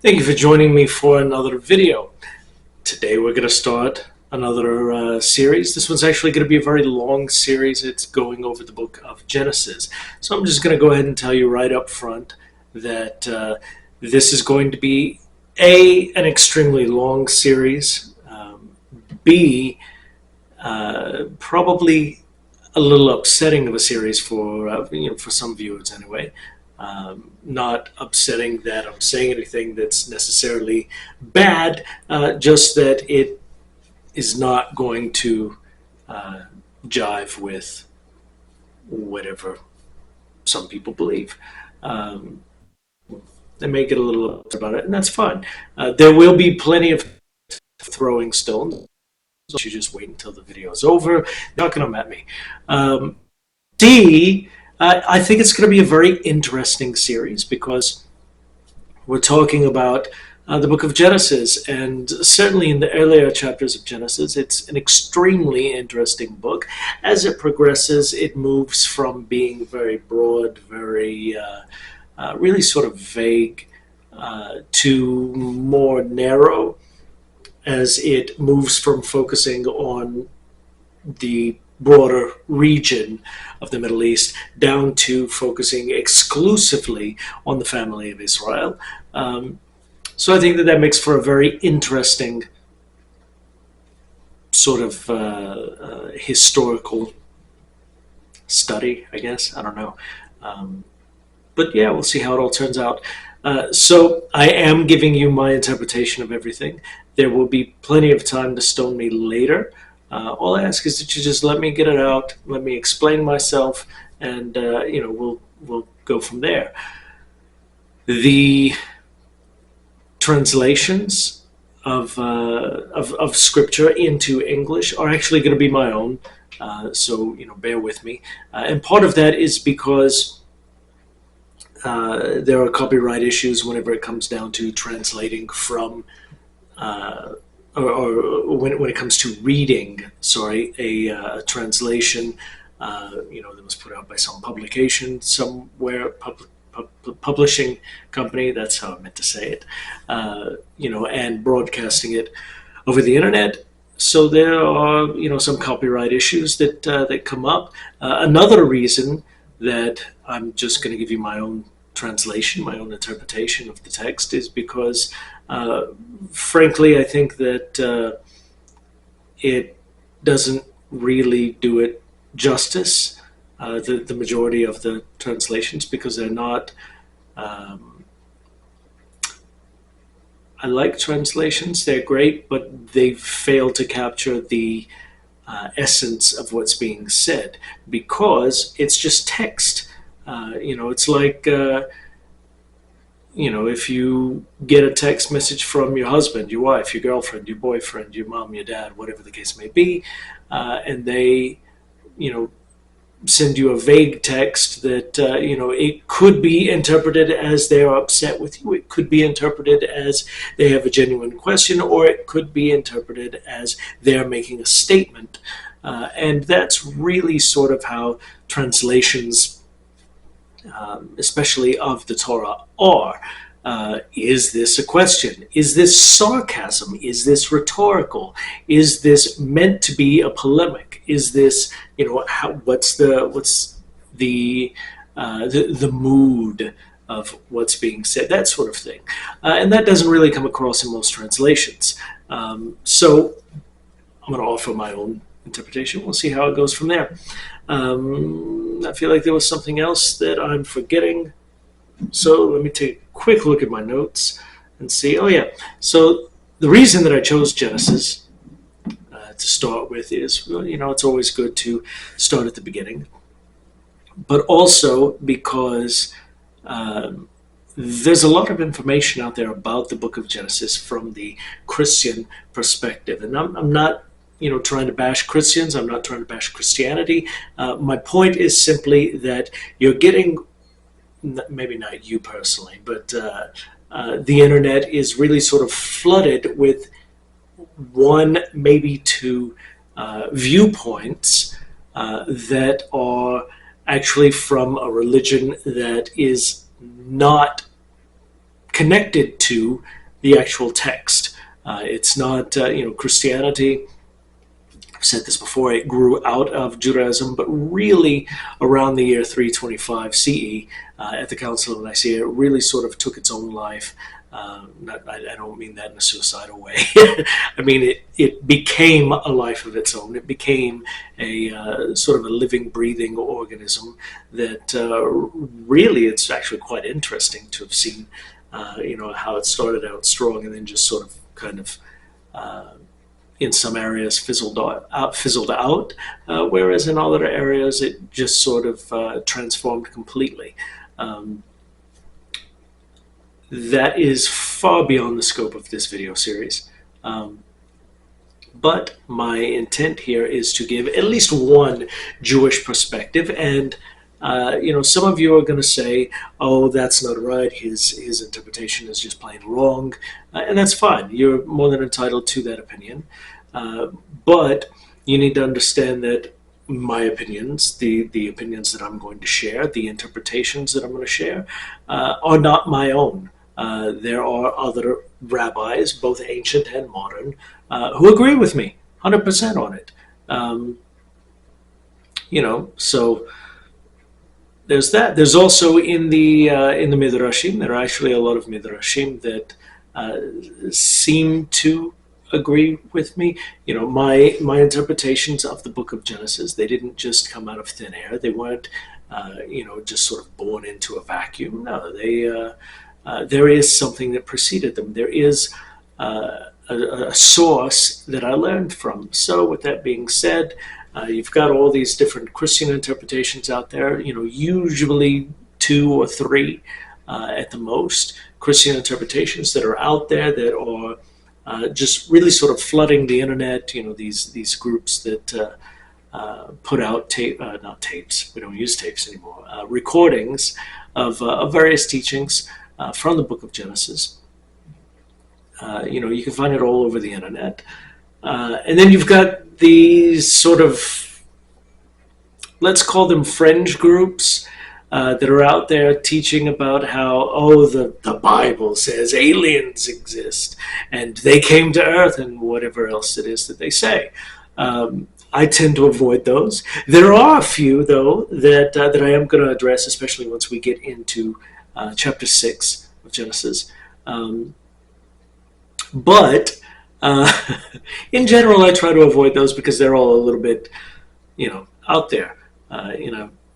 Thank you for joining me for another video. Today we're going to start another series. This one's actually going to be a very long series. It's going over the book of Genesis. So I'm just going to go ahead and tell you right up front that this is going to be an extremely long series, B, probably a little upsetting of a series for some viewers anyway. Not upsetting that I'm saying anything that's necessarily bad, just that it is not going to jive with whatever some people believe. They may get a little upset about it, and that's fine. There will be plenty of throwing stones. You just wait until the video is over. You're not going to met me. D, I think it's going to be a very interesting series because we're talking about the book of Genesis, and certainly in the earlier chapters of Genesis, it's an extremely interesting book. As it progresses, it moves from being very broad, very really sort of vague, to more narrow, as it moves from focusing on the broader region of the Middle East down to focusing exclusively on the family of Israel. So I think that makes for a very interesting sort of historical study, I guess. I don't know. But yeah, we'll see how it all turns out. So I am giving you my interpretation of everything. There will be plenty of time to stone me later. All I ask is that you just let me get it out, let me explain myself, and we'll go from there. The translations of scripture into English are actually going to be my own, so bear with me. And part of that is because there are copyright issues whenever it comes down to translating from. Or when it comes to reading, a translation, that was put out by some publication somewhere, publishing company. That's how I meant to say it. And broadcasting it over the internet. So there are some copyright issues that come up. Another reason that I'm just going to give you my own translation, my own interpretation of the text, is because frankly I think that it doesn't really do it justice, the majority of the translations, because they're not I like translations, they're great, but they fail to capture the essence of what's being said, because it's just text. It's like, if you get a text message from your husband, your wife, your girlfriend, your boyfriend, your mom, your dad, whatever the case may be, and they, send you a vague text that, it could be interpreted as they're upset with you. It could be interpreted as they have a genuine question, or it could be interpreted as they're making a statement. And that's really sort of how translations, especially of the Torah, are. Is this a question? Is this sarcasm? Is this rhetorical? Is this meant to be a polemic? Is this, what's the mood of what's being said? That sort of thing, and that doesn't really come across in most translations. So I'm going to offer my own interpretation. We'll see how it goes from there. I feel like there was something else that I'm forgetting. So let me take a quick look at my notes and see. Oh yeah. So the reason that I chose Genesis to start with is, it's always good to start at the beginning, but also because there's a lot of information out there about the book of Genesis from the Christian perspective. And I'm not trying to bash Christians. I'm not trying to bash Christianity. My point is simply that you're getting, maybe not you personally, but the internet is really sort of flooded with one, maybe two viewpoints that are actually from a religion that is not connected to the actual text. It's not, Christianity, I've said this before, it grew out of Judaism, but really around the year 325 CE at the Council of Nicaea, it really sort of took its own life. I don't mean that in a suicidal way. I mean, it became a life of its own. It became a sort of a living, breathing organism that really, it's actually quite interesting to have seen, how it started out strong and then just sort of kind of in some areas fizzled out, whereas in other areas it just sort of transformed completely. That is far beyond the scope of this video series. But my intent here is to give at least one Jewish perspective, and some of you are going to say, "Oh, that's not right. His interpretation is just plain wrong," and that's fine. You're more than entitled to that opinion. But you need to understand that my opinions, the opinions that I'm going to share, the interpretations that I'm going to share, are not my own. There are other rabbis, both ancient and modern, who agree with me 100% on it. So there's that. There's also in the midrashim, there are actually a lot of midrashim that seem to agree with me. My interpretations of the book of Genesis, they didn't just come out of thin air. They weren't, just sort of born into a vacuum. No, there is something that preceded them. There is a source that I learned from. So with that being said, you've got all these different Christian interpretations out there, usually 2 or 3 at the most, Christian interpretations that are out there that are just really sort of flooding the internet, these groups that put out not tapes, we don't use tapes anymore, recordings of various teachings from the book of Genesis. You can find it all over the internet. And then you've got these sort of, let's call them fringe groups that are out there teaching about how, the Bible says aliens exist and they came to Earth and whatever else it is that they say. I tend to avoid those. There are a few, though, that I am going to address, especially once we get into chapter 6 of Genesis. But in general, I try to avoid those because they're all a little bit, out there,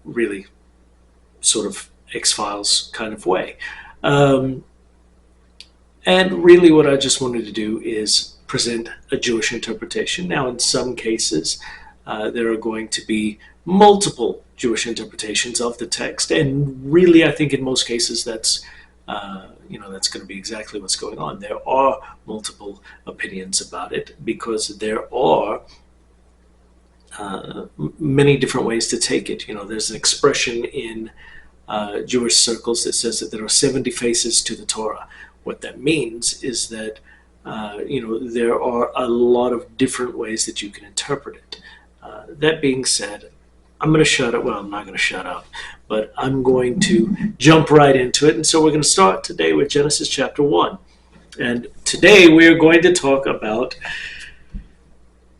really sort of X-Files kind of way. And really what I just wanted to do is present a Jewish interpretation. Now, in some cases, there are going to be multiple Jewish interpretations of the text, and really I think in most cases that's that's going to be exactly what's going on. There are multiple opinions about it because there are many different ways to take it. There's an expression in Jewish circles that says that there are 70 faces to the Torah. What that means is that there are a lot of different ways that you can interpret it. That being said, I'm going to shut up. Well, I'm not going to shut up, but I'm going to jump right into it. And so we're going to start today with Genesis chapter 1. And today we're going to talk about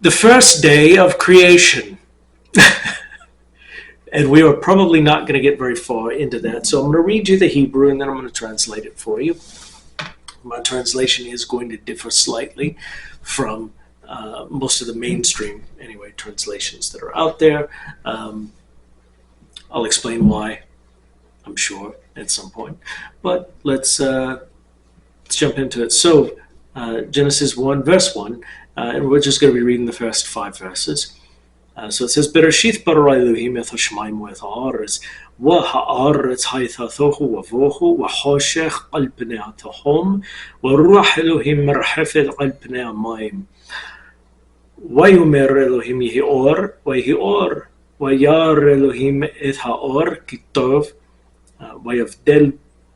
the first day of creation. And we are probably not going to get very far into that. So I'm going to read you the Hebrew and then I'm going to translate it for you. My translation is going to differ slightly from most of the mainstream, translations that are out there. I'll explain why, I'm sure, at some point. But let's jump into it. So, Genesis 1, verse 1, and we're just going to be reading the first 5 verses. So it says, Bereshith bara Elohim et hashamayim ואת הארץ, והארץ הייתה תוהו ובוהו, וחושך על פני התהום, ורוח אלוהים מרחפת על פני המים. ויאמר אלוהים יהי אור, ויהי אור, וירא אלוהים את האור כי טוב, ויבדל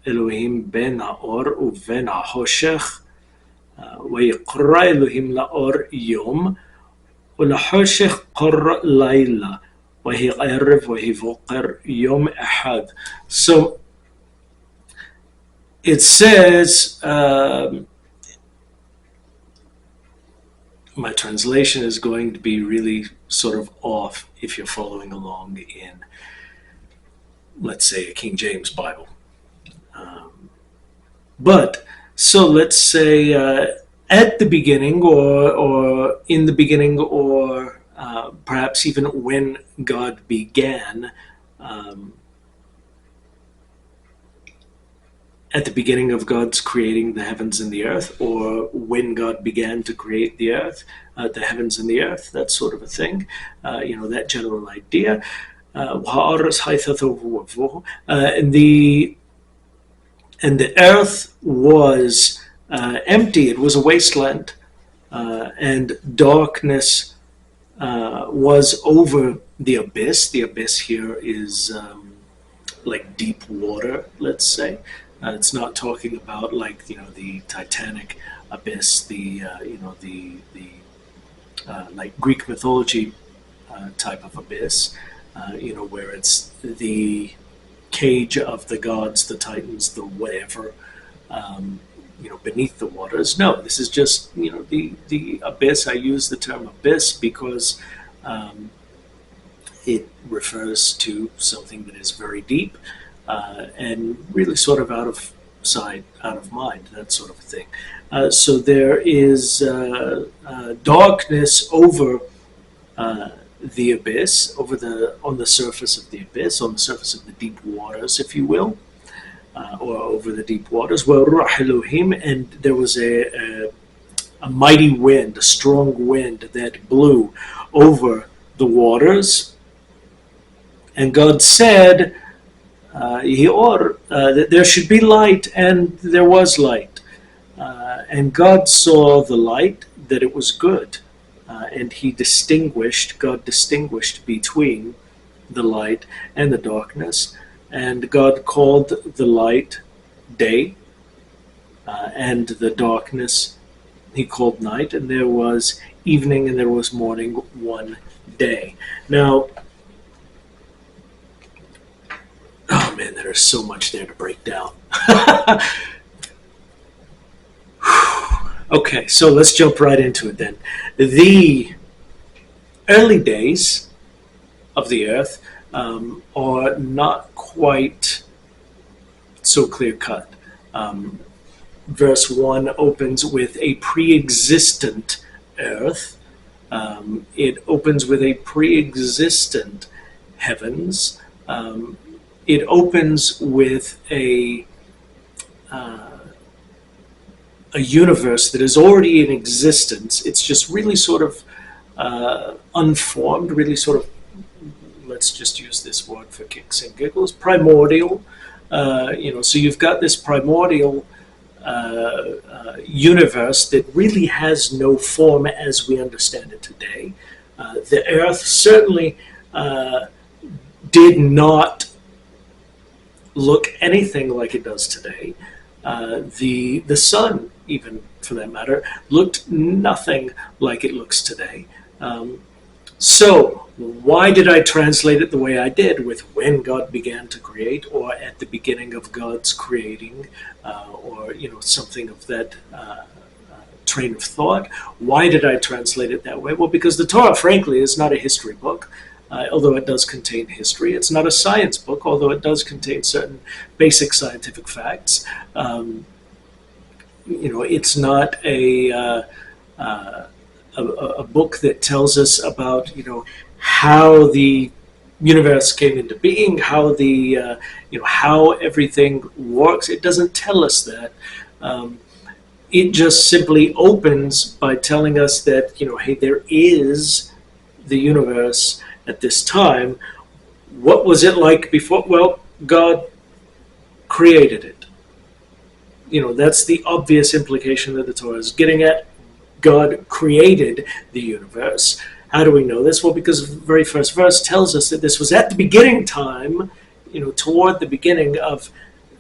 אלוהים בין האור ובין החושך, ויקרא אלוהים לאור יום, ולחושך קרא לילה, ויהי ערב ויהי בוקר יום אחד. So it says, my translation is going to be really sort of off if you're following along in, let's say, a King James Bible. But so let's say at the beginning, or in the beginning, or perhaps even when God began, at the beginning of God's creating the heavens and the earth, or when God began to create the earth, the heavens and the earth, that sort of a thing, that general idea. And the earth was empty, it was a wasteland, and darkness was over the abyss. The abyss here is like deep water, let's say. It's not talking about like the Titanic abyss, the like Greek mythology type of abyss, where it's the cage of the gods, the titans, the whatever, beneath the waters. No, this is just the abyss. I use the term abyss because it refers to something that is very deep. And really sort of out of sight, out of mind, that sort of a thing. So there is darkness over the abyss, on the surface of the abyss, on the surface of the deep waters, if you will, or over the deep waters. Well, Ruach Elohim, and there was a mighty wind, a strong wind that blew over the waters, and God said, that there should be light, and there was light. And God saw the light, that it was good. And God distinguished between the light and the darkness. And God called the light day, and the darkness he called night. And there was evening and there was morning one day. Now, oh man, there is so much there to break down. Okay, so let's jump right into it then. The early days of the earth are not quite so clear-cut. Verse 1 opens with a pre-existent earth. It opens with a pre-existent heavens. It opens with a universe that is already in existence. It's just really sort of unformed, really sort of, let's just use this word for kicks and giggles, primordial. So you've got this primordial universe that really has no form as we understand it today. The earth certainly did not look anything like it does today. The sun, even for that matter, looked nothing like it looks today. So why did I translate it the way I did, with when God began to create, or at the beginning of God's creating, or something of that train of thought? Why did I translate it that way? Well, because the Torah, frankly, is not a history book. Although it does contain history. It's not a science book, although it does contain certain basic scientific facts. It's not a book that tells us about, how the universe came into being, how how everything works. It doesn't tell us that. It just simply opens by telling us that, hey, there is the universe at this time. What was it like before? Well, God created it. That's the obvious implication that the Torah is getting at. God created the universe. How do we know this? Well, because the very first verse tells us that this was at the beginning time, toward the beginning of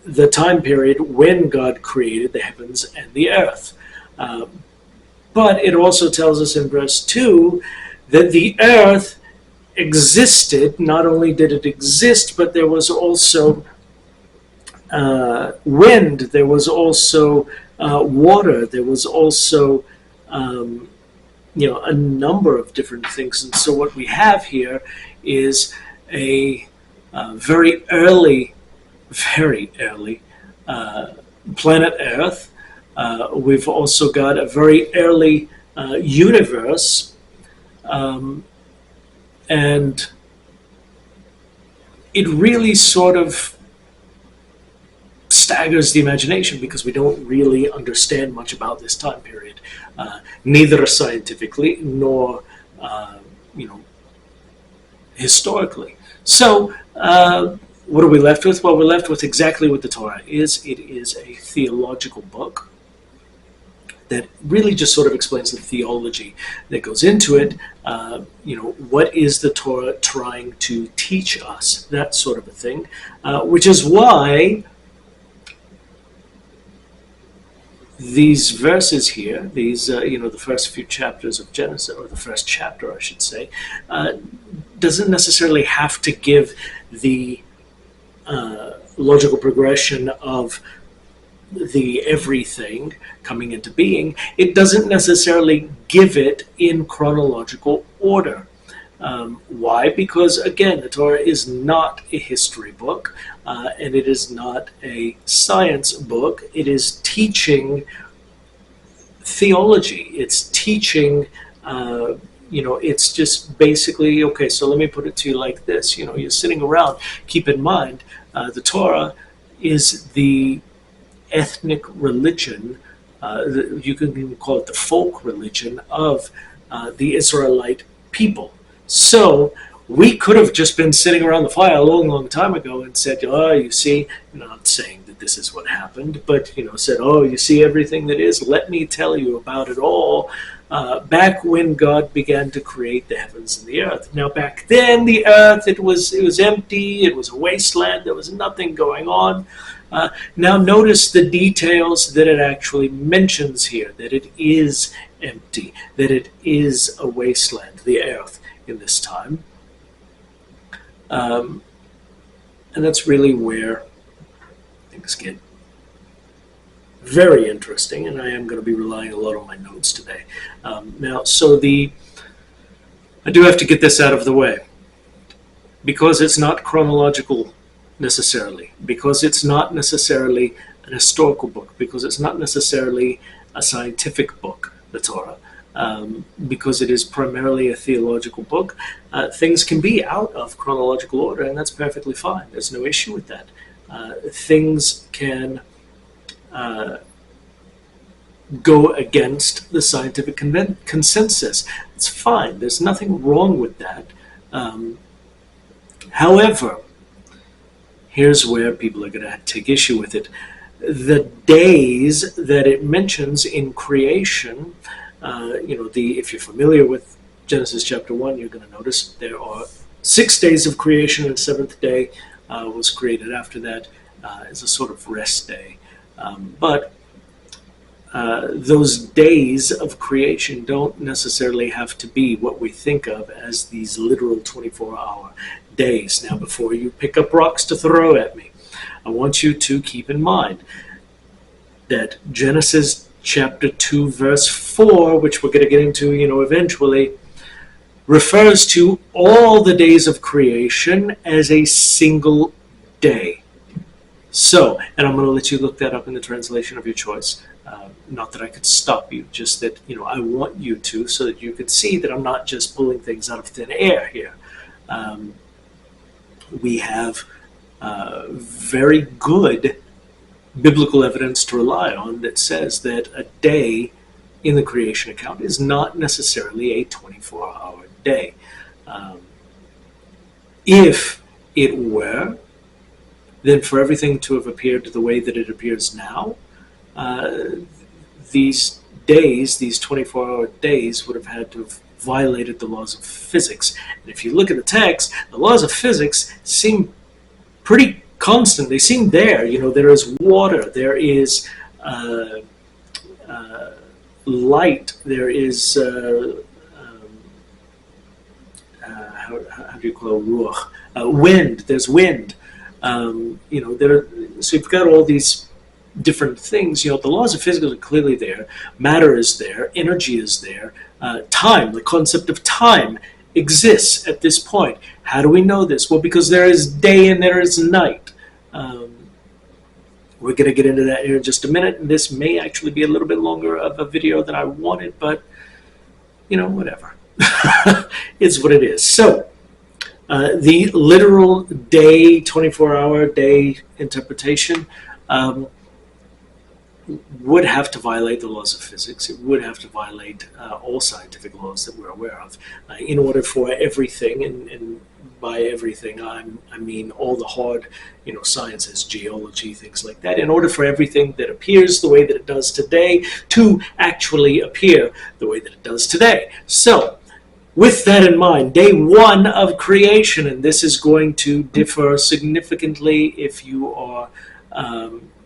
the time period when God created the heavens and the earth. But it also tells us in verse 2 that the earth existed. Not only did it exist, but there was also wind, there was also water, there was also a number of different things. And so what we have here is a very early planet Earth. We've also got a very early universe, and it really sort of staggers the imagination because we don't really understand much about this time period, neither scientifically nor historically. So what are we left with? Well, we're left with exactly what the Torah is. It is a theological book that really just sort of explains the theology that goes into it. What is the Torah trying to teach us? That sort of a thing, which is why these verses here, the first few chapters of Genesis, or the first chapter, I should say, doesn't necessarily have to give the logical progression of the everything coming into being. It doesn't necessarily give it in chronological order. Why? Because, again, the Torah is not a history book, and it is not a science book. It is teaching theology. It's teaching, it's just basically, okay, so let me put it to you like this. You're sitting around, keep in mind, the Torah is the ethnic religion, you can even call it the folk religion of the Israelite people. So we could have just been sitting around the fire a long time ago and said, oh, you see, not saying that this is what happened, but, said, oh, you see everything that is? Let me tell you about it all. Back when God began to create the heavens and the earth. Now, back then, the earth, it was empty, it was a wasteland, there was nothing going on. Now, notice the details that it actually mentions here, that it is empty, that it is a wasteland, the earth, in this time. And that's really where things get very interesting, and I am going to be relying a lot on my notes today. I do have to get this out of the way, because it's not chronological necessarily, because it's not necessarily an historical book, because it's not necessarily a scientific book, the Torah, because it is primarily a theological book. Things can be out of chronological order, and that's perfectly fine. There's no issue with that. Things can go against the scientific consensus. It's fine. There's nothing wrong with that. However, here's where people are going to take issue with it. The days that it mentions in creation, if you're familiar with Genesis chapter 1, you're going to notice there are 6 days of creation, and the seventh day was created after that as a sort of rest day. But those days of creation don't necessarily have to be what we think of as these literal 24-hour days. Now, before you pick up rocks to throw at me, I want you to keep in mind that Genesis chapter 2, verse 4, which we're going to get into, eventually, refers to all the days of creation as a single day. So, and I'm going to let you look that up in the translation of your choice. Not that I could stop you, just that, I want you to, so that you could see that I'm not just pulling things out of thin air here. We have very good biblical evidence to rely on that says that a day in the creation account is not necessarily a 24-hour day. If it were, then for everything to have appeared the way that it appears now, these days, these 24-hour days, would have had to have violated the laws of physics. And if you look at the text, the laws of physics seem pretty constant. They seem there. There is water, there is light, there is how do you call it? Ruach? Wind. There's wind. So you've got all these different things. The laws of physics are clearly there. Matter is there. Energy is there. Time, the concept of time, exists at this point. How do we know this? Well, because there is day and there is night. We're going to get into that here in just a minute, and this may actually be a little bit longer of a video than I wanted, but, whatever. It's what it is. So, the literal day, 24-hour day interpretation would have to violate the laws of physics. It would have to violate all scientific laws that we're aware of in order for everything, and by everything I mean all the hard sciences, geology, things like that, in order for everything that appears the way that it does today to actually appear the way that it does today. So with that in mind, day one of creation, and this is going to differ significantly if you are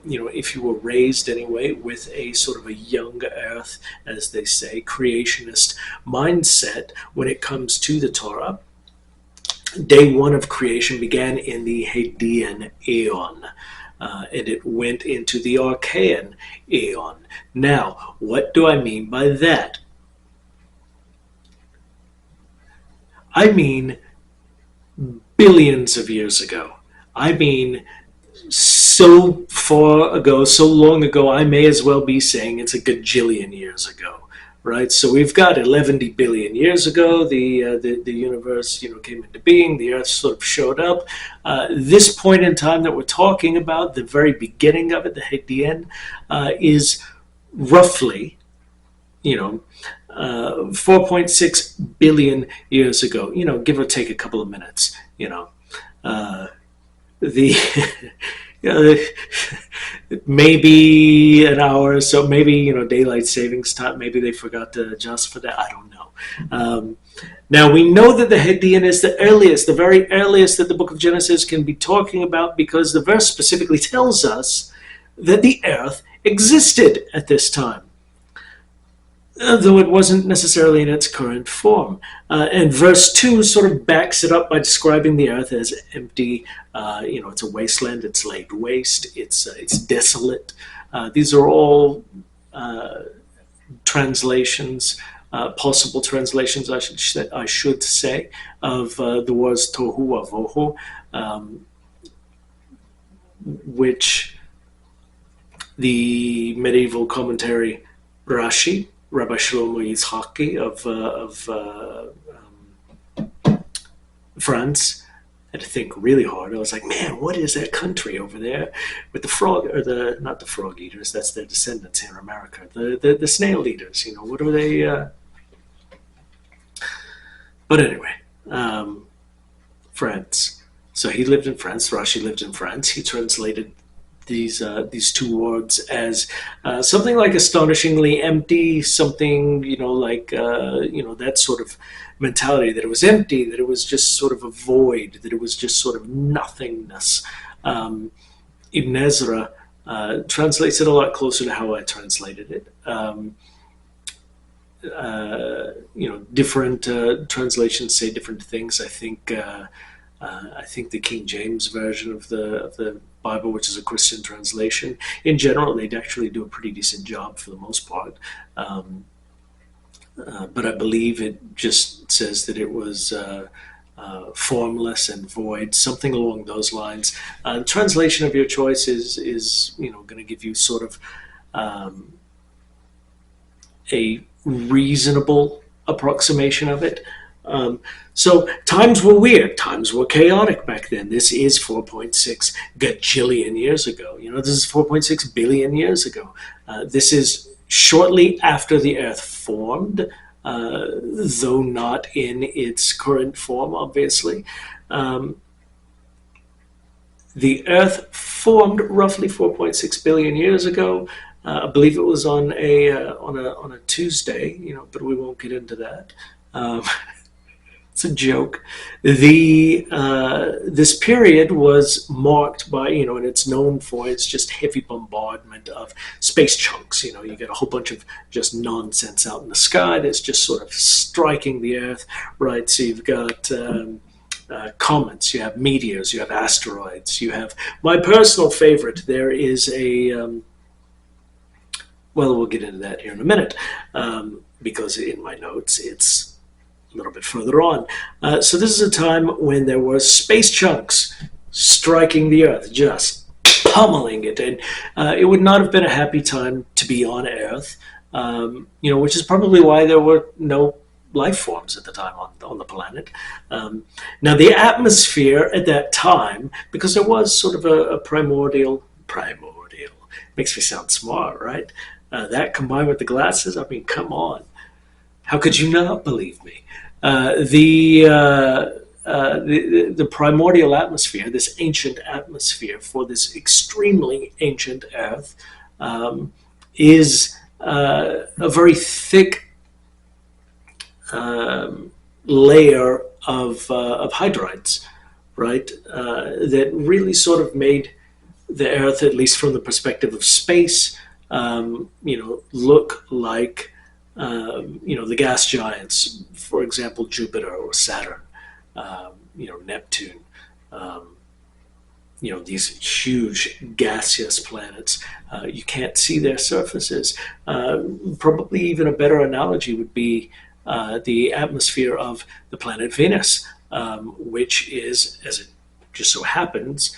if you were raised anyway with a sort of a young earth, as they say, creationist mindset when it comes to the Torah. Day one of creation began in the Hadean Aeon, and it went into the Archean Aeon. Now, what do I mean by that? I mean billions of years ago. I mean so far ago, so long ago, I may as well be saying it's a gajillion years ago, right? So we've got 11 billion years ago, the universe came into being, the Earth sort of showed up. This point in time that we're talking about, the very beginning of it, the Hadean, is roughly, 4.6 billion years ago, give or take a couple of minutes, maybe an hour or so, maybe daylight savings time, maybe they forgot to adjust for that, I don't know. Now we know that the Hadean is the very earliest that the book of Genesis can be talking about, because the verse specifically tells us that the earth existed at this time, though it wasn't necessarily in its current form. And verse 2 sort of backs it up by describing the earth as empty. It's a wasteland, it's laid waste, it's desolate. These are all translations, possible translations, I should say, of the words tohu avohu, which the medieval commentary Rashi, Rabbi Shlomo Yitzhaki of France, had to think really hard. I was like, man, what is that country over there with the frog, or not the frog eaters, that's their descendants here in America, the snail eaters, what are they? But anyway, France. So he lived in France, Rashi lived in France. He translated these two words as something like astonishingly empty, something like that sort of mentality, that it was empty, that it was just sort of a void, that it was just sort of nothingness. Ibn Ezra translates it a lot closer to how I translated it. Different translations say different things. I think the King James version of the Bible, which is a Christian translation, in general, they'd actually do a pretty decent job for the most part. But I believe it just says that it was formless and void, something along those lines. Translation of your choice is going to give you sort of a reasonable approximation of it. So times were weird, times were chaotic back then. This is 4.6 gajillion years ago. This is 4.6 billion years ago. This is shortly after the Earth formed, though not in its current form, obviously. The Earth formed roughly 4.6 billion years ago. I believe it was on a Tuesday, but we won't get into that. It's a joke. This period was marked by, and it's known for its just heavy bombardment of space chunks. You get a whole bunch of just nonsense out in the sky that's just sort of striking the Earth, right? So you've got comets, you have meteors, you have asteroids, you have my personal favorite. There is a well, we'll get into that here in a minute, because in my notes it's a little bit further on. So this is a time when there were space chunks striking the Earth, just pummeling it, and it would not have been a happy time to be on Earth. Which is probably why there were no life forms at the time on the planet. Now, the atmosphere at that time, because there was sort of a primordial, makes me sound smart, right? That combined with the glasses, I mean, come on. How could you not believe me? The primordial atmosphere, this ancient atmosphere for this extremely ancient Earth, is a very thick layer of hydrides, right? That really sort of made the Earth, at least from the perspective of space, look like the gas giants, for example, Jupiter or Saturn, Neptune. These huge gaseous planets. You can't see their surfaces. Probably even a better analogy would be the atmosphere of the planet Venus, which is, as it just so happens,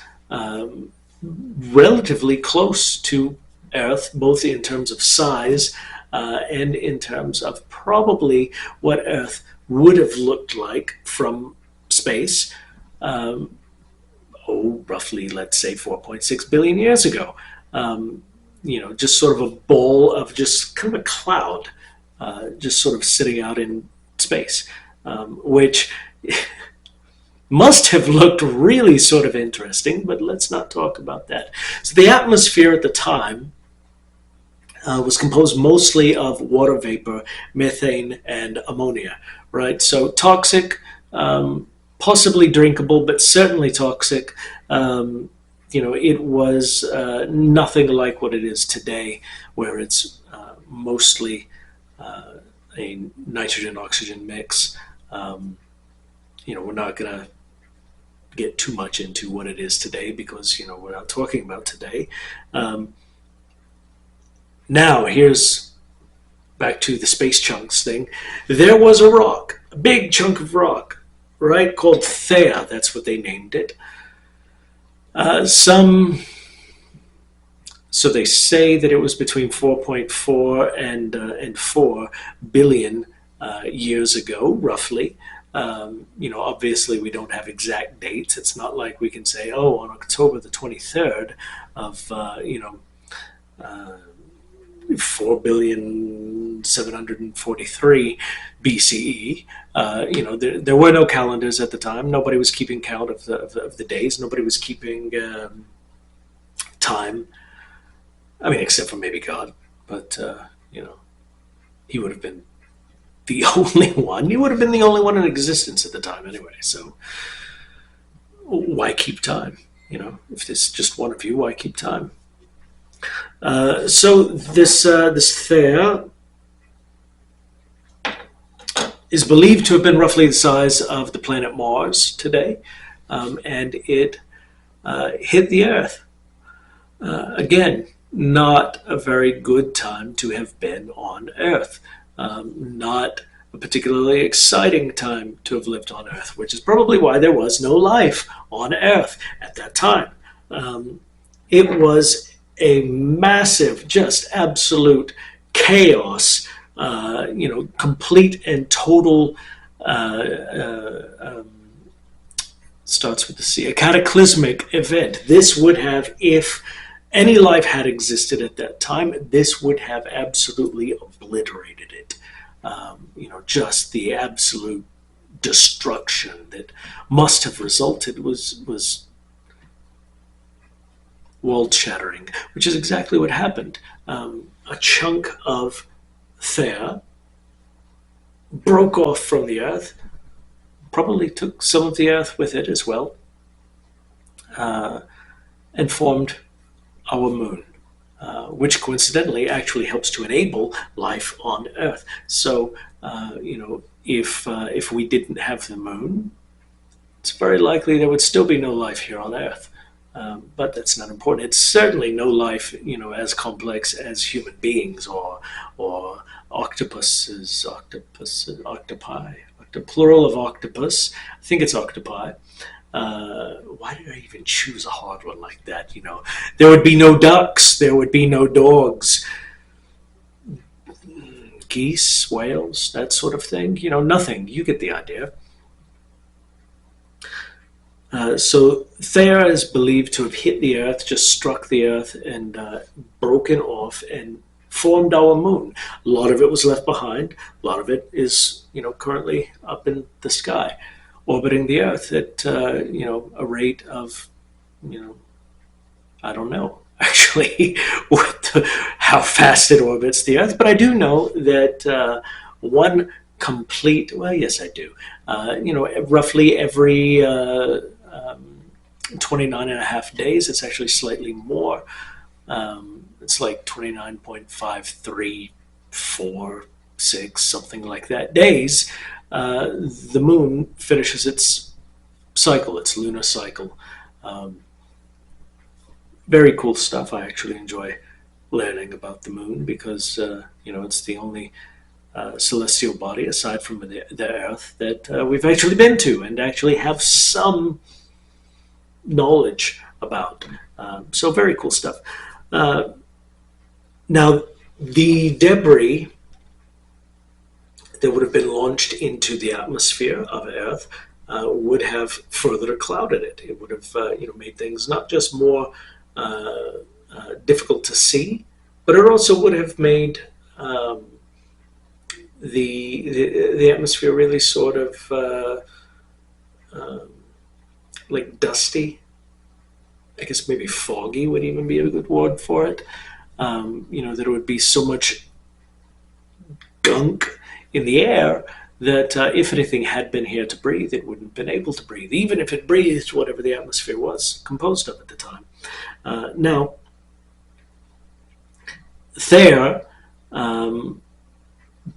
relatively close to Earth, both in terms of size and in terms of probably what Earth would have looked like from space. Roughly, let's say 4.6 billion years ago. Just sort of a ball of just kind of a cloud, just sort of sitting out in space, which must have looked really sort of interesting, but let's not talk about that. So the atmosphere at the time was composed mostly of water vapor, methane, and ammonia, right? So toxic, possibly drinkable, but certainly toxic. It was nothing like what it is today, where it's mostly a nitrogen-oxygen mix. We're not going to get too much into what it is today because, we're not talking about today. Now, here's back to the space chunks thing. There was a rock, a big chunk of rock, right, called Theia. That's what they named it. So they say that it was between 4.4 and 4 billion years ago, roughly. Obviously we don't have exact dates. It's not like we can say, on October the 23rd of 4,743 BCE. There were no calendars at the time. Nobody was keeping count of the days. Nobody was keeping time. I mean, except for maybe God. But, he would have been the only one. He would have been the only one in existence at the time anyway. So why keep time? If there's just one of you, why keep time? So this Theia is believed to have been roughly the size of the planet Mars today, and it hit the Earth. Again, not a very good time to have been on Earth. Not a particularly exciting time to have lived on Earth, which is probably why there was no life on Earth at that time. It was a massive, just absolute chaos, complete and total, starts with the C, a cataclysmic event. This would have, if any life had existed at that time, this would have absolutely obliterated it. Just the absolute destruction that must have resulted was world-shattering, which is exactly what happened. A chunk of Theia broke off from the Earth, probably took some of the Earth with it as well, and formed our moon, which coincidentally actually helps to enable life on Earth. So, if we didn't have the moon, it's very likely there would still be no life here on Earth. But that's not important. It's certainly no life, as complex as human beings or octopi, plural of octopus. I think it's octopi. Why did I even choose a hard one like that? There would be no ducks. There would be no dogs, geese, whales, that sort of thing. Nothing. You get the idea. So Theia is believed to have hit the Earth, just struck the Earth, and broken off and formed our moon. A lot of it was left behind. A lot of it is, currently up in the sky, orbiting the Earth at, a rate of, I don't know actually how fast it orbits the Earth. But I do know that one complete, well, yes, I do. Roughly every 29 and a half days, it's actually slightly more. It's like 29.53446, something like that, days. The moon finishes its cycle, its lunar cycle. Very cool stuff. I actually enjoy learning about the moon because, it's the only celestial body aside from the Earth that we've actually been to and actually have some knowledge about. So very cool stuff. Now, the debris that would have been launched into the atmosphere of Earth would have further clouded it. It would have made things not just more difficult to see, but it also would have made the atmosphere really sort of like dusty. I guess maybe foggy would even be a good word for it. That it would be so much gunk in the air that if anything had been here to breathe, it wouldn't have been able to breathe, even if it breathed whatever the atmosphere was composed of at the time. Now, Theia,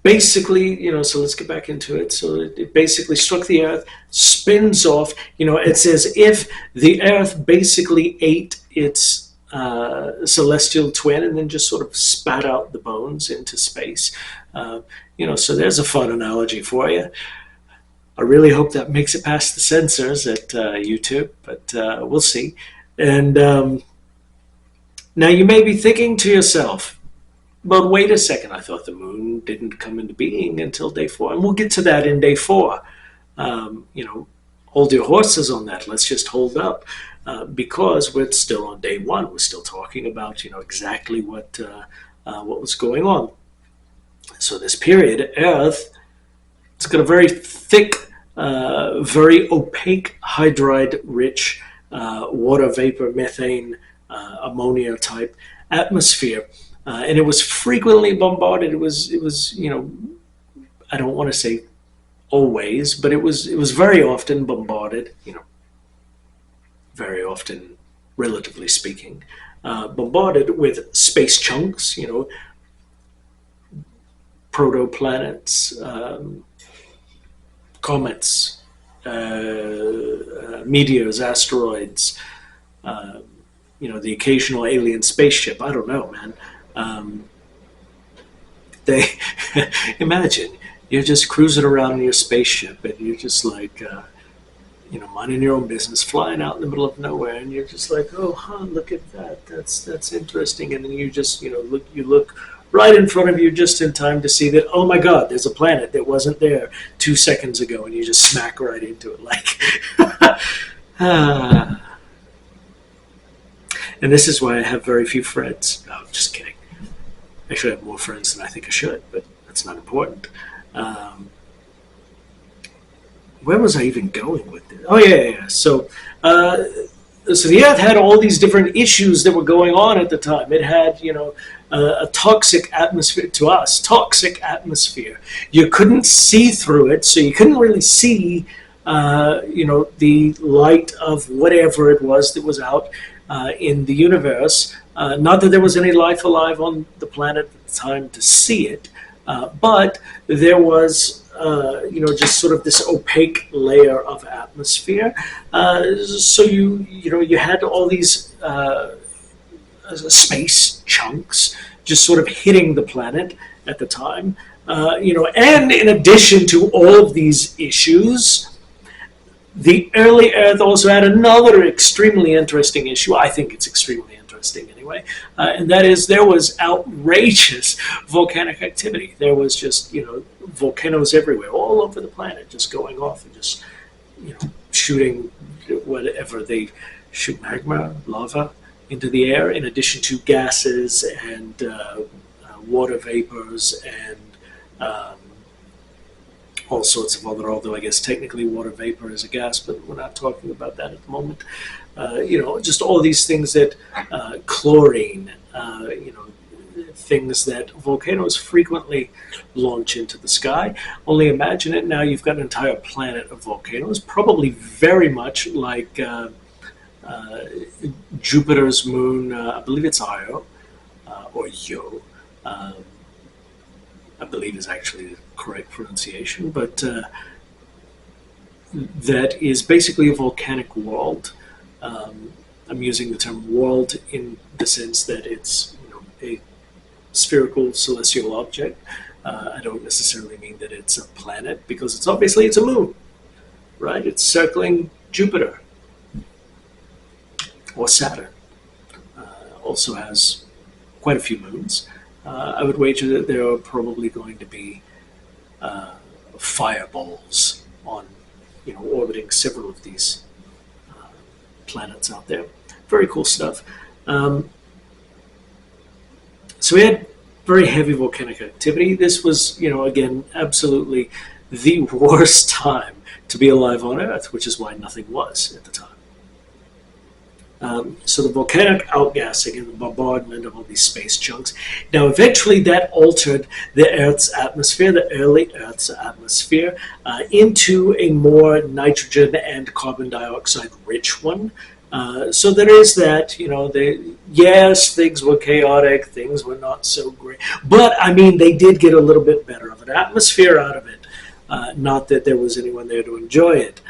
basically, so let's get back into it. So it basically struck the Earth, spins off. It's as if the Earth basically ate its celestial twin and then just sort of spat out the bones into space. So there's a fun analogy for you. I really hope that makes it past the censors at YouTube, but we'll see. And now you may be thinking to yourself, but wait a second, I thought the moon didn't come into being until day 4. And we'll get to that in day 4. Hold your horses on that. Let's just hold up. Because we're still on day 1. We're still talking about, exactly what was going on. So this period, Earth, it's got a very thick, very opaque, hydride-rich water vapor, methane, ammonia type atmosphere. And it was frequently bombarded. It was I don't want to say always, but it was very often bombarded, very often, relatively speaking, bombarded with space chunks, protoplanets, comets, meteors, asteroids, the occasional alien spaceship. I don't know, man. They imagine you're just cruising around in your spaceship and you're just like, minding your own business, flying out in the middle of nowhere, and you're just like, oh, look at that. That's interesting. And then you just, look right in front of you just in time to see that, oh my God, there's a planet that wasn't there 2 seconds ago, and you just smack right into it, like. And this is why I have very few friends. No, I'm just kidding. Actually, I have more friends than I think I should, but that's not important. Where was I even going with this? Oh, yeah. So the Earth had all these different issues that were going on at the time. It had, a toxic atmosphere to us, toxic atmosphere. You couldn't see through it, so you couldn't really see, the light of whatever it was that was out in the universe. Not that there was any life alive on the planet at the time to see it, but there was just sort of this opaque layer of atmosphere. So you had all these space chunks just sort of hitting the planet at the time. And in addition to all of these issues, the early Earth also had another extremely interesting issue. I think it's extremely interesting anyway, and that is there was outrageous volcanic activity. There was just, volcanoes everywhere, all over the planet, just going off and just, shooting whatever. They shoot magma, lava into the air, in addition to gases and water vapors and all sorts of other, although I guess technically water vapor is a gas, but we're not talking about that at the moment. Just all these things that chlorine, things that volcanoes frequently launch into the sky. Only imagine it now, you've got an entire planet of volcanoes, probably very much like Jupiter's moon, I believe it's Io, or Io. I believe is actually the correct pronunciation, but that is basically a volcanic world. I'm using the term world in the sense that it's a spherical celestial object. I don't necessarily mean that it's a planet, because it's a moon, right? It's circling Jupiter or Saturn. Also has quite a few moons. I would wager that there are probably going to be fireballs on, orbiting several of these planets out there. Very cool stuff. So we had very heavy volcanic activity. This was, again, absolutely the worst time to be alive on Earth, which is why nothing was at the time. So the volcanic outgassing and the bombardment of all these space chunks. Now, eventually that altered the Earth's atmosphere, the early Earth's atmosphere, into a more nitrogen and carbon dioxide rich one. So there is that, yes, things were chaotic, things were not so great. But, they did get a little bit better of an atmosphere out of it. Not that there was anyone there to enjoy it.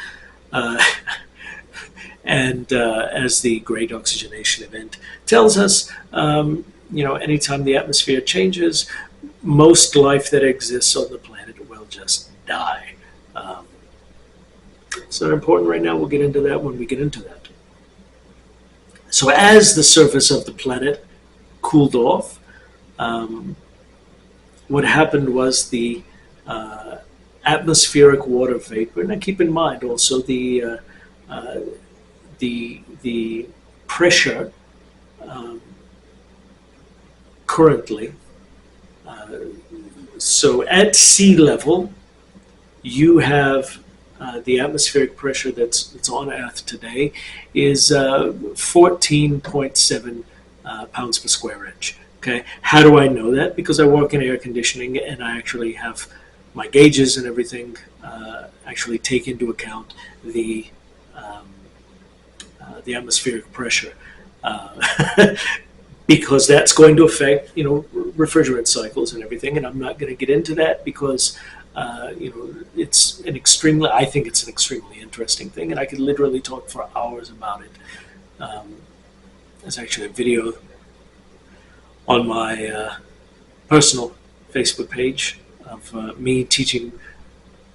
And as the Great Oxygenation Event tells us, anytime the atmosphere changes, most life that exists on the planet will just die. It's not important right now. We'll get into that when we get into that. So as the surface of the planet cooled off, what happened was the atmospheric water vapor. Now keep in mind also the pressure currently. So at sea level, you have the atmospheric pressure that's on Earth today is 14.7 pounds per square inch. Okay, how do I know that? Because I work in air conditioning, and I actually have my gauges and everything actually take into account the atmospheric pressure, because that's going to affect refrigerant cycles and everything. And I'm not going to get into that because I think it's an extremely interesting thing, and I could literally talk for hours about it. There's actually a video on my personal Facebook page of me teaching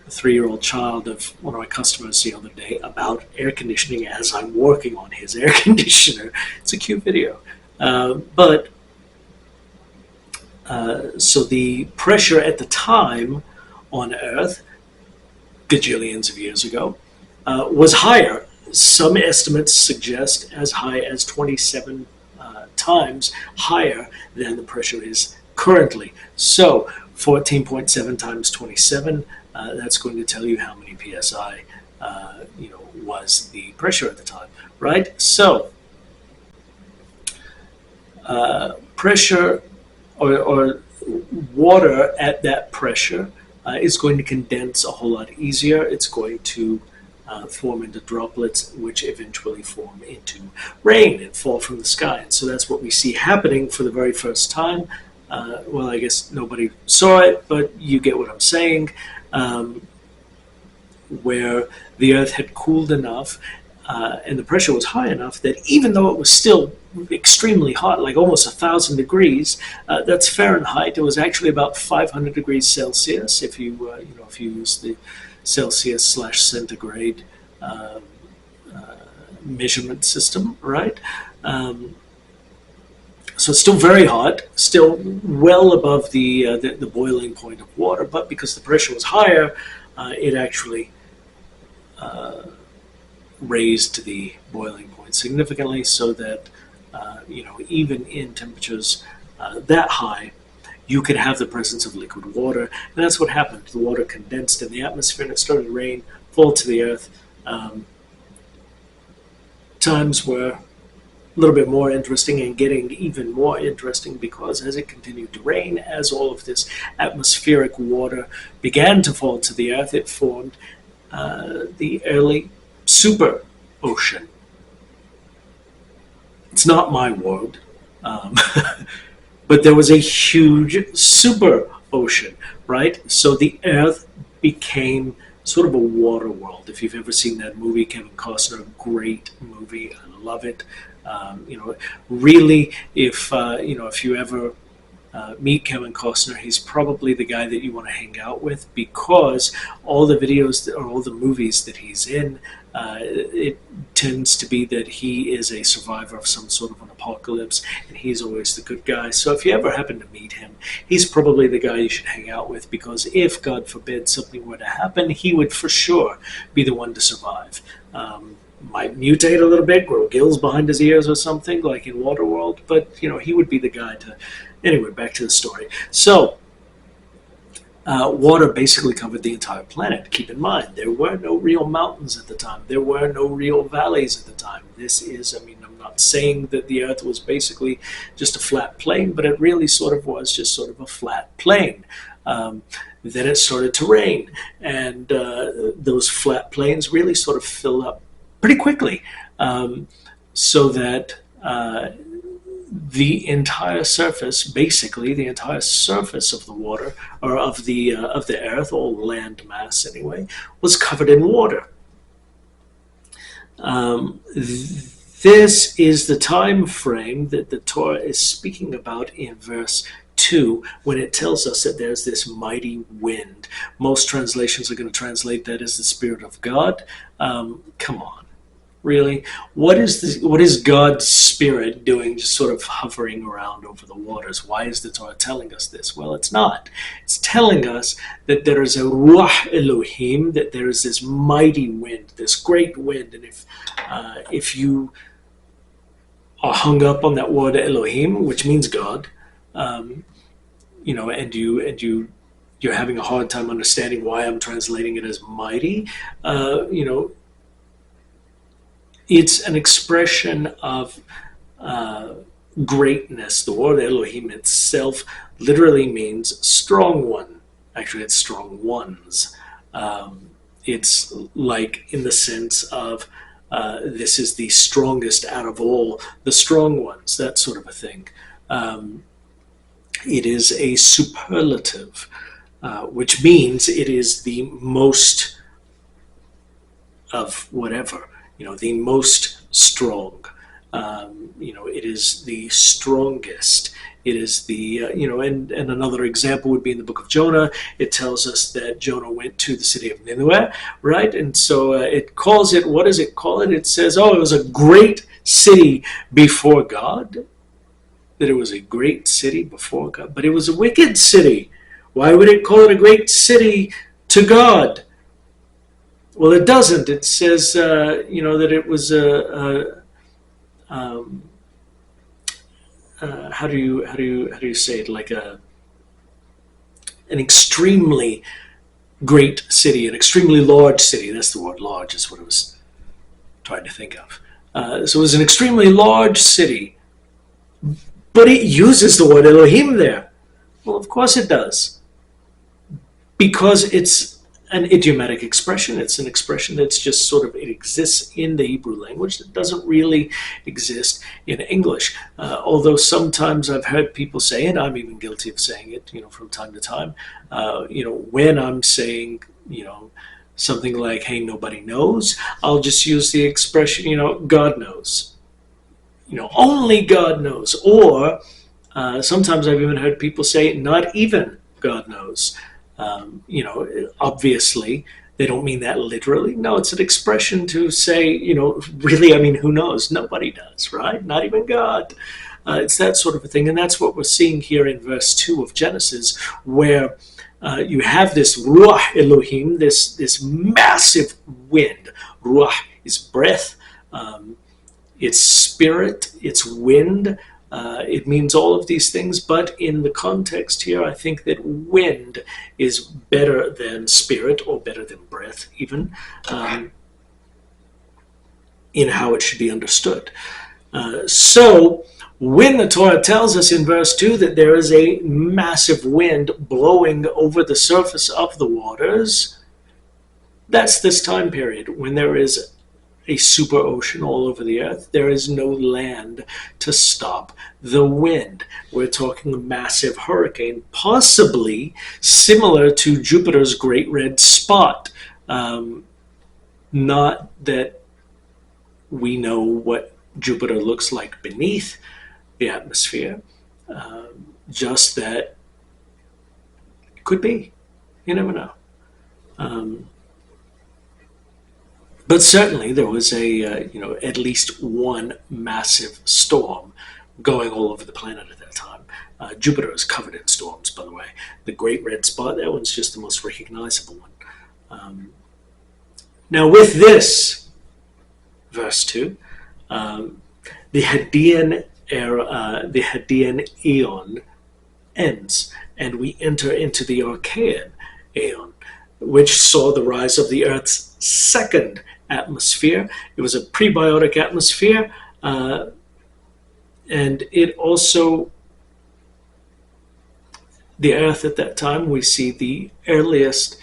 a 3-year-old child of one of my customers the other day about air conditioning as I'm working on his air conditioner. It's a cute video. So the pressure at the time on Earth, gajillions of years ago, was higher. Some estimates suggest as high as 27 times higher than the pressure is currently. So 14.7 times 27, that's going to tell you how many psi was the pressure at the time, right? So pressure or water at that pressure is going to condense a whole lot easier. It's going to form into droplets, which eventually form into rain and fall from the sky. And so that's what we see happening for the very first time. Well, I guess nobody saw it, but you get what I'm saying. um, where the Earth had cooled enough and the pressure was high enough that even though it was still extremely hot, like almost 1,000 degrees, that's Fahrenheit. It was actually about 500 degrees Celsius if you if you use the Celsius/centigrade measurement system, right? So it's still very hot, still well above the boiling point of water, but because the pressure was higher, it actually raised the boiling point significantly, so that even in temperatures that high, you could have the presence of liquid water, and that's what happened. The water condensed in the atmosphere, and it started to rain, fall to the earth. Times were a little bit more interesting and getting even more interesting because as it continued to rain, as all of this atmospheric water began to fall to the earth, it formed the early super ocean. It's not my word, but there was a huge super ocean, right? So the earth became sort of a water world. If you've ever seen that movie, Kevin Costner, great movie, I love it. Really, if you ever meet Kevin Costner, he's probably the guy that you want to hang out with because all the videos or all the movies that he's in, it tends to be that he is a survivor of some sort of an apocalypse, and he's always the good guy. So if you ever happen to meet him, he's probably the guy you should hang out with because if, God forbid, something were to happen, he would for sure be the one to survive. Might mutate a little bit, grow gills behind his ears or something, like in Waterworld, but he would be the guy to. Anyway, back to the story. So, water basically covered the entire planet. Keep in mind, there were no real mountains at the time. There were no real valleys at the time. I'm not saying that the Earth was basically just a flat plane, but it really sort of was just sort of a flat plane. Then it started to rain, and those flat plains really sort of filled up pretty quickly, so that the entire surface, basically the entire surface of the water, or of the earth, or land mass anyway, was covered in water. This is the time frame that the Torah is speaking about in verse 2, when it tells us that there's this mighty wind. Most translations are going to translate that as the Spirit of God. Come on. Really? What is God's Spirit doing, just sort of hovering around over the waters? Why is the Torah telling us this? Well, it's not. It's telling us that there is a Ruach Elohim, that there is this mighty wind, this great wind. And if you are hung up on that word Elohim, which means God, and you're having a hard time understanding why I'm translating it as mighty, it's an expression of greatness. The word Elohim itself literally means strong one. Actually, it's strong ones. It's like in the sense of this is the strongest out of all the strong ones, that sort of a thing. It is a superlative, which means it is the most of whatever. The most strong. It is the strongest. It is the, and another example would be in the book of Jonah. It tells us that Jonah went to the city of Nineveh, right? And so it calls it, what does it call it? It says, it was a great city before God. That it was a great city before God. But it was a wicked city. Why would it call it a great city to God? Well, it doesn't. It says, that it was how do you say it? Like an extremely great city, an extremely large city. That's the word. Large is what I was trying to think of. So it was an extremely large city, but it uses the word Elohim there. Well, of course it does, because it's an idiomatic expression. It's an expression that's just sort of, it exists in the Hebrew language that doesn't really exist in English. Although sometimes I've heard people say, and I'm even guilty of saying it, from time to time, when I'm saying, something like, hey, nobody knows, I'll just use the expression, God knows. Only God knows. Or sometimes I've even heard people say, not even God knows. Obviously, they don't mean that literally. No, it's an expression to say, really, who knows? Nobody does, right? Not even God. It's that sort of a thing. And that's what we're seeing here in verse 2 of Genesis, where you have this Ruach Elohim, this massive wind. Ruach is breath. It's spirit. It's wind. It means all of these things, but in the context here, I think that wind is better than spirit, or better than breath even, in how it should be understood. So when the Torah tells us in verse 2 that there is a massive wind blowing over the surface of the waters, that's this time period when there is a super ocean all over the earth. There is no land to stop the wind. We're talking a massive hurricane, possibly similar to Jupiter's Great Red Spot. Not that we know what Jupiter looks like beneath the atmosphere, just that it could be. You never know. But certainly there was at least one massive storm going all over the planet at that time. Jupiter is covered in storms, by the way. The Great Red Spot, that one's just the most recognizable one. Now with this, verse 2, the Hadean era, the Hadean Aeon ends, and we enter into the Archean Aeon, which saw the rise of the Earth's second atmosphere. It was a prebiotic atmosphere, and it also, the Earth at that time, we see the earliest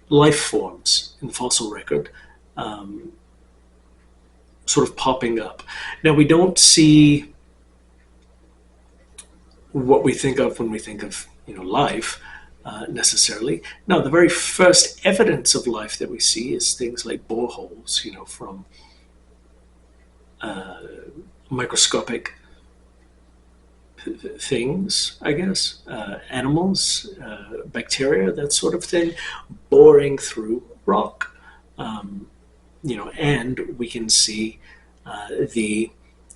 life forms in the fossil record sort of popping up. Now we don't see what we think of when we think of life, necessarily. No, the very first evidence of life that we see is things like boreholes, from microscopic things, I guess, animals, bacteria, that sort of thing, boring through rock. And we can see the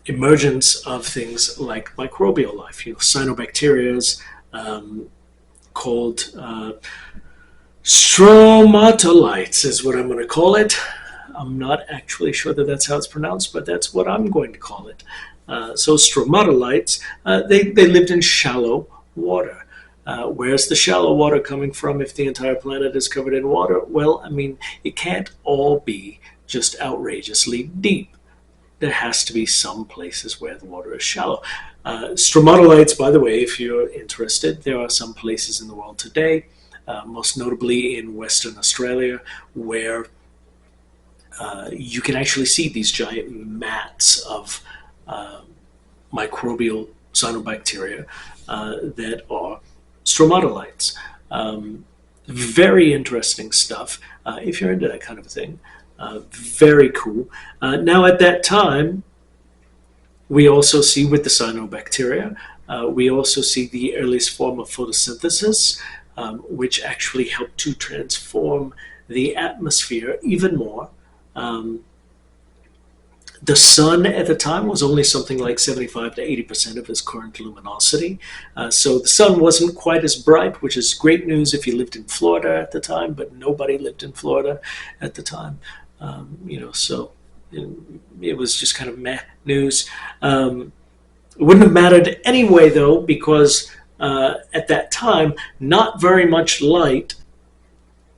emergence of things like microbial life, cyanobacterias, called stromatolites is what I'm going to call it. I'm not actually sure that that's how it's pronounced, but that's what I'm going to call it. So stromatolites, they lived in shallow water. Where's the shallow water coming from if the entire planet is covered in water? Well, it can't all be just outrageously deep. There has to be some places where the water is shallow. Stromatolites, by the way, if you're interested, there are some places in the world today, most notably in Western Australia, where you can actually see these giant mats of microbial cyanobacteria that are stromatolites. Very interesting stuff if you're into that kind of thing. Very cool. Now at that time, we also see with the cyanobacteria, we also see the earliest form of photosynthesis, which actually helped to transform the atmosphere even more. The sun at the time was only something like 75 to 80% of its current luminosity. So the sun wasn't quite as bright, which is great news if you lived in Florida at the time, but nobody lived in Florida at the time. So it was just kind of meh news. It wouldn't have mattered anyway, though, because at that time, not very much light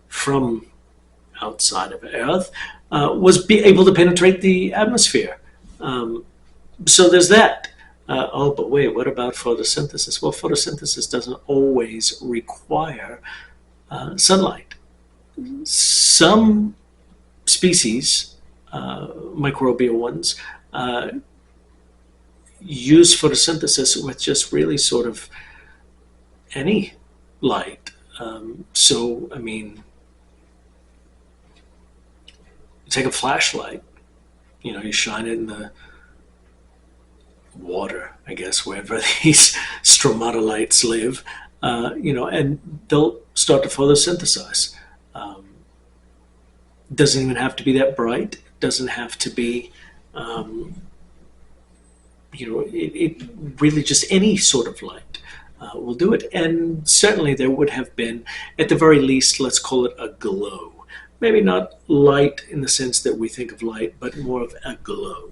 from outside of Earth was able to penetrate the atmosphere. So there's that. But wait, what about photosynthesis? Well, photosynthesis doesn't always require sunlight. Some species, microbial ones, use photosynthesis with just really sort of any light. So, I mean, you take a flashlight, you shine it in the water, I guess, wherever these stromatolites live, and they'll start to photosynthesize. Um, doesn't even have to be that bright. Doesn't have to be, um, it really just any sort of light will do it. And certainly there would have been, at the very least, let's call it a glow. Maybe not light in the sense that we think of light, but more of a glow.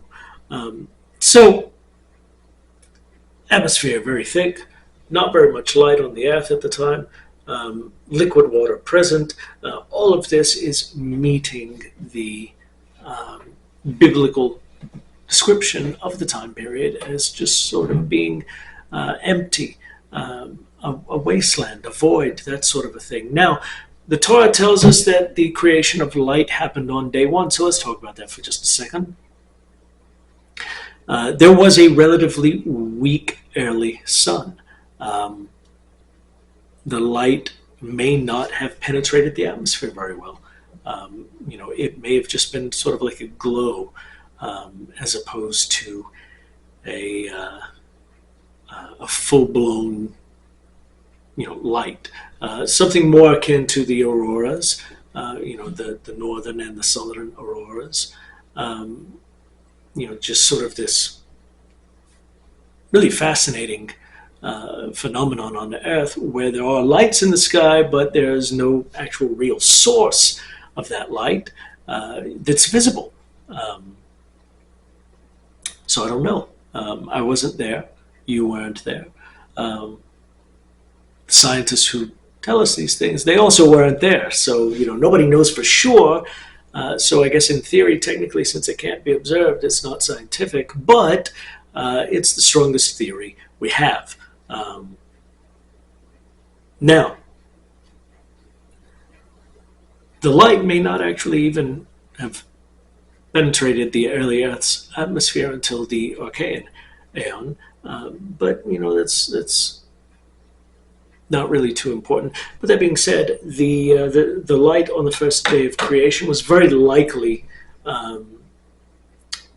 So, atmosphere very thick, not very much light on the earth at the time, liquid water present. All of this is meeting the biblical description of the time period as just sort of being empty, a wasteland, a void, that sort of a thing. Now, the Torah tells us that the creation of light happened on day one, so let's talk about that for just a second. There was a relatively weak early sun. The light may not have penetrated the atmosphere very well. It may have just been sort of like a glow, as opposed to a full-blown, light. Something more akin to the auroras, the northern and the southern auroras. Just sort of this really fascinating phenomenon on the Earth where there are lights in the sky, but there's no actual real source of that light that's visible. So I don't know. I wasn't there. You weren't there. Scientists who tell us these things, they also weren't there. So, nobody knows for sure. So I guess in theory, technically, since it can't be observed, it's not scientific, but it's the strongest theory we have. Now, the light may not actually even have penetrated the early Earth's atmosphere until the Archean Aeon, but that's not really too important. But that being said, the light on the first day of creation was very likely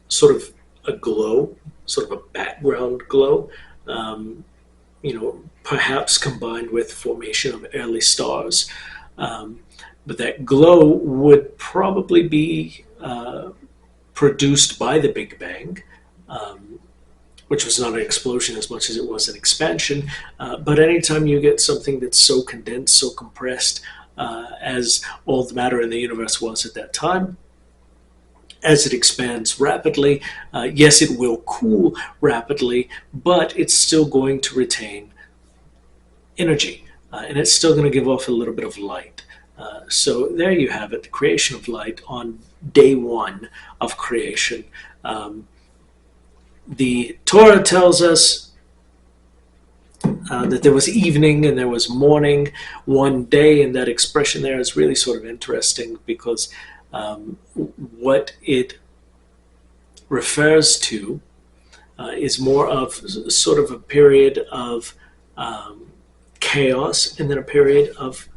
sort of a glow, sort of a background glow, perhaps combined with formation of early stars. But that glow would probably be produced by the Big Bang, which was not an explosion as much as it was an expansion. But anytime you get something that's so condensed, so compressed, as all the matter in the universe was at that time, as it expands rapidly, yes, it will cool rapidly, but it's still going to retain energy, and it's still going to give off a little bit of light. So there you have it, the creation of light on day one of creation. The Torah tells us that there was evening and there was morning one day, and that expression there is really sort of interesting because what it refers to is more of sort of a period of chaos and then a period of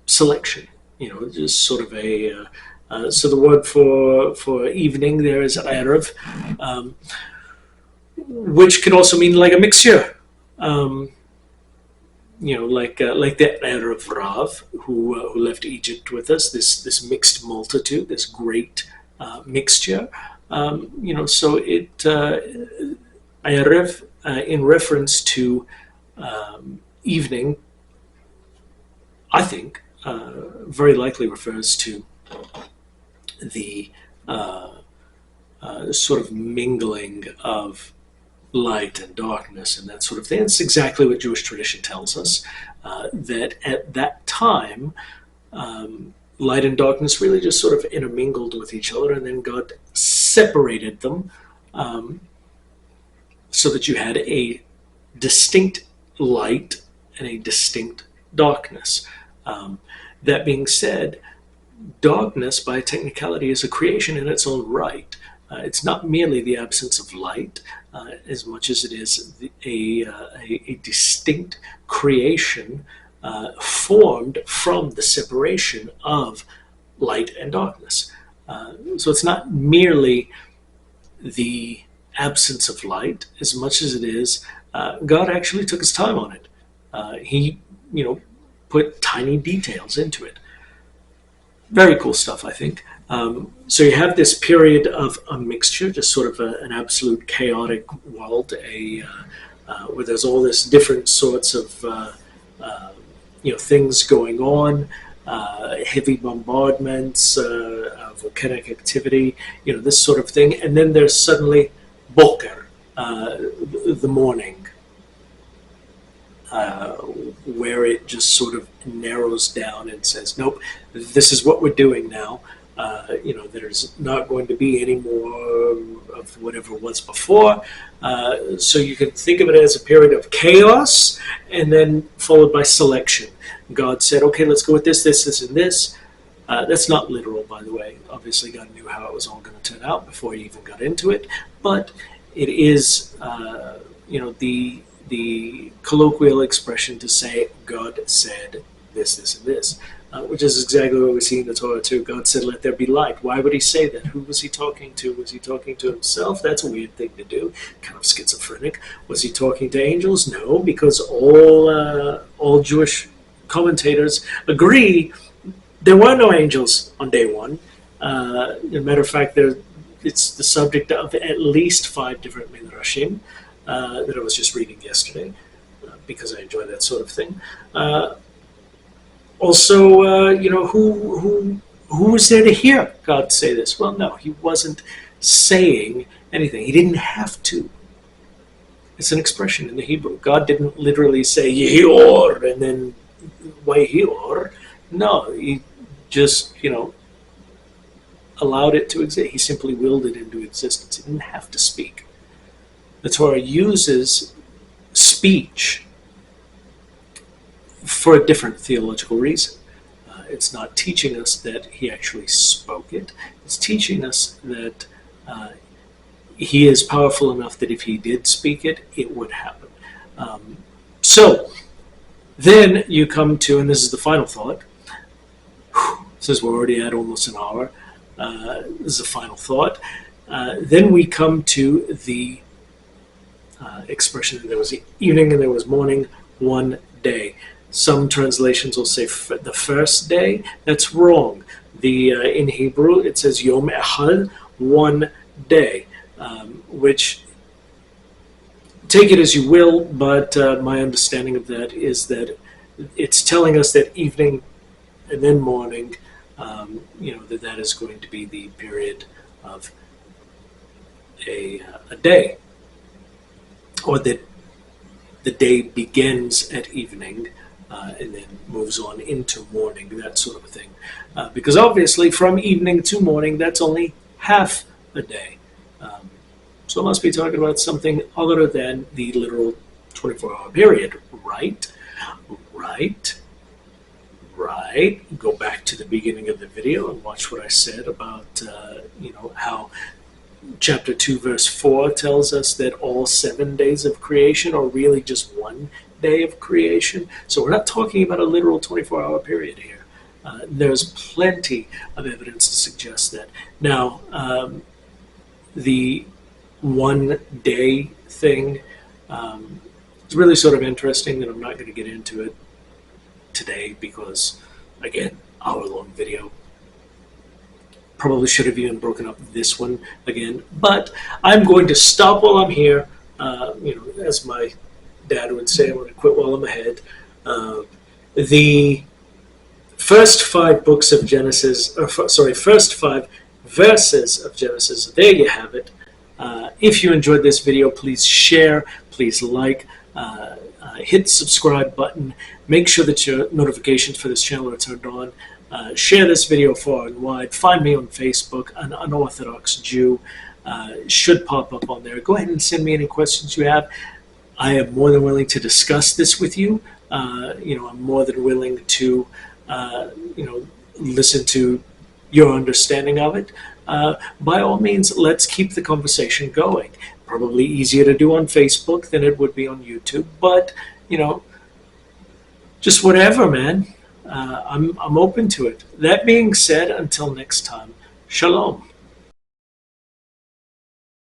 selection. Just sort of a so the word for evening there is erev, which can also mean like a mixture. Like the erev Rav who left Egypt with us. This mixed multitude, this great mixture. So it erev in reference to evening, I think, very likely refers to the sort of mingling of light and darkness and that sort of thing. It's exactly what Jewish tradition tells us, that at that time, light and darkness really just sort of intermingled with each other, and then God separated them so that you had a distinct light and a distinct darkness. That being said, darkness, by technicality, is a creation in its own right. It's not merely the absence of light, as much as it is a distinct creation formed from the separation of light and darkness. So it's not merely the absence of light as much as it is God actually took his time on it. He, put tiny details into it. Very cool stuff, I think. So you have this period of a mixture, just sort of an absolute chaotic world, where there's all this different sorts of things going on, heavy bombardments, volcanic activity, this sort of thing, and then there's suddenly boker, the morning, where it just sort of narrows down and says, nope, this is what we're doing now. There's not going to be any more of whatever was before. So you can think of it as a period of chaos and then followed by selection. God said, okay, let's go with this, and this. That's not literal, by the way. Obviously, God knew how it was all going to turn out before he even got into it. But it is, the colloquial expression to say, God said this, and this. Which is exactly what we see in the Torah too. God said, let there be light. Why would he say that? Who was he talking to? Was he talking to himself? That's a weird thing to do. Kind of schizophrenic. Was he talking to angels? No, because all Jewish commentators agree there were no angels on day one. As a matter of fact, it's the subject of at least 5 different midrashim that I was just reading yesterday, because I enjoy that sort of thing. Also, who was there to hear God say this? Well, no, he wasn't saying anything. He didn't have to. It's an expression in the Hebrew. God didn't literally say Yehior and then Wahior. No, he just, allowed it to exist. He simply willed it into existence. He didn't have to speak. The Torah uses speech for a different theological reason. It's not teaching us that he actually spoke it. It's teaching us that he is powerful enough that if he did speak it, it would happen. So then you come to, and this is the final thought, since we're already at almost an hour, this is the final thought. Then we come to the expression that there was evening and there was morning, one day. Some translations will say the first day. That's wrong. In Hebrew it says Yom Echad, one day, which take it as you will, but my understanding of that is that it's telling us that evening and then morning, that is going to be the period of a day, or that the day begins at evening and then moves on into morning, that sort of a thing. Because obviously from evening to morning, that's only half a day. So it must be talking about something other than the literal 24-hour period, right? Go back to the beginning of the video and watch what I said about, how chapter 2, verse 4 tells us that all 7 days of creation are really just one day of creation. So we're not talking about a literal 24-hour period here. There's plenty of evidence to suggest that. Now, the one-day thing is really sort of interesting, and I'm not going to get into it today because, again, hour-long video. Probably should have even broken up this one again, but I'm going to stop while I'm here. As my dad would say, I'm going to quit while I'm ahead. The first 5 books of Genesis, first 5 verses of Genesis, there you have it. If you enjoyed this video, please share, please like, hit the subscribe button, make sure that your notifications for this channel are turned on. Share this video far and wide. Find me on Facebook, an unorthodox Jew. Should pop up on there. Go ahead and send me any questions you have. I am more than willing to discuss this with you. I'm more than willing to listen to your understanding of it, by all means, let's keep the conversation going. Probably easier to do on Facebook than it would be on YouTube, but you know, just whatever, man. I'm open to it. That being said, until next time, shalom.